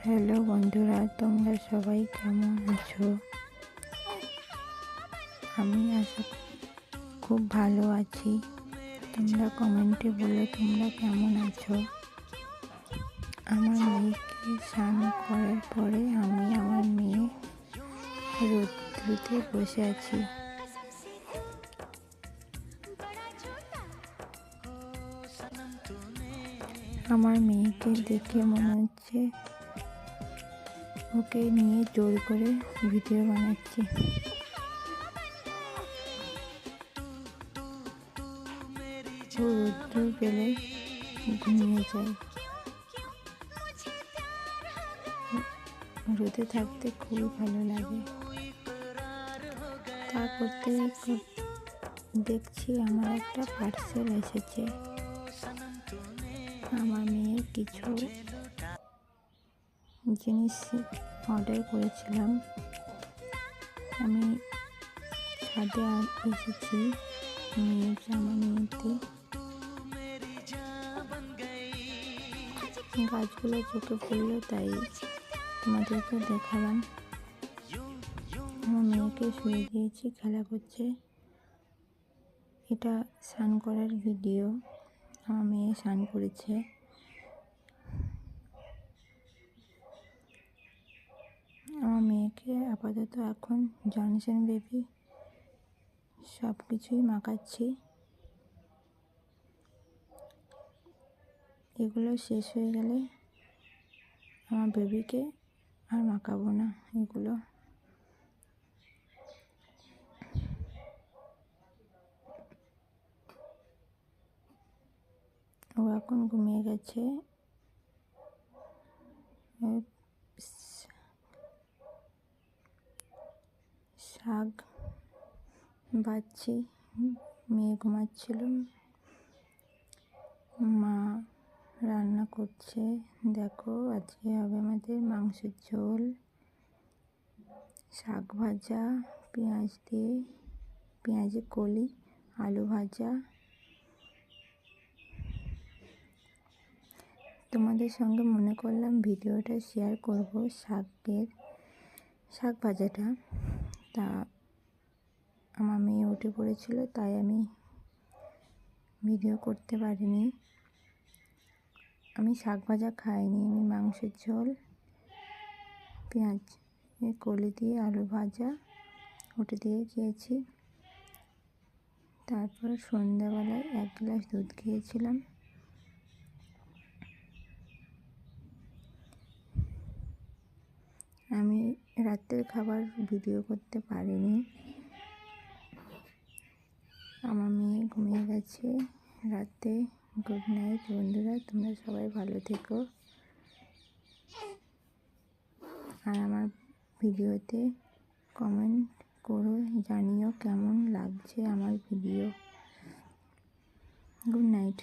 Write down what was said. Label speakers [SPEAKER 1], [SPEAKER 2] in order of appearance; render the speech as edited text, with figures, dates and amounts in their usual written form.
[SPEAKER 1] Hello বন্ধুরা, তোমরা সবাই কেমন আছো? আমি খুব ভালো আছি। তোমরা কমেন্টে বলো তোমরা কেমন আছো। আমার মেয়েকে স্নান করার পরে আমি আমার মেয়ে রোদ্রুতে বসে আছি। আমার মেয়েকে দেখে মনে হচ্ছে ওকে নিয়ে জোর করে ভিডিও বানাচ্ছি। ও রোদ্দুর পেলে ঘুমিয়ে যায়। রোদে থাকতে খুবই ভালো লাগে। তা করতে দেখছি আমার একটা পার্সেল এসেছে। আমার মেয়ের কিছু জিনিস অর্ডার করেছিলাম। আমি ছাদে এসেছি মেয়ের জামা নিতে। গাছগুলো চোখে পড়লো তাই তোমাদেরকে দেখালাম। আমার মেয়েকে শুয়ে দিয়েছি, খেলা করছে। এটা স্নান করার ভিডিও। আমার মেয়ে স্নান করেছে। আমার মেয়েকে আপাতত এখন জনসন বেবি সব কিছুই মাখাচ্ছি। এগুলো শেষ হয়ে গেলে আমার বেবিকে আর মাখাবো না এগুলো। ও এখন ঘুমিয়ে গেছে। শাক বাচ্ছি, মেয়ে ঘুমাচ্ছিল। মা রান্না করছে। দেখো, আজকে হবে আমাদের মাংসের ঝোল, শাক ভাজা, পেঁয়াজের কলি, আলু ভাজা। তোমাদের সঙ্গে মনে করলাম ভিডিওটা শেয়ার করব শাক ভাজাটা। তা আমার মেয়ে উঠে পড়েছিল তাই আমি ভিডিও করতে পারিনি। আমি শাক ভাজা খাইনি, আমি মাংসের ঝোল, পেঁয়াজ কলি দিয়ে আলু ভাজা ওটা দিয়ে খেয়েছি। তারপর সন্ধ্যাবেলায় 1 গ্লাস দুধ খেয়েছিলাম। আমি রাতের খাবার ভিডিও করতে পারিনি। আমার মেয়ে ঘুমিয়ে গেছে রাতে। গুড নাইট বন্ধুরা, তোমরা সবাই ভালো থেকো। আর আমার ভিডিওতে কমেন্ট করো, জানিও কেমন লাগছে আমার ভিডিও। Good night.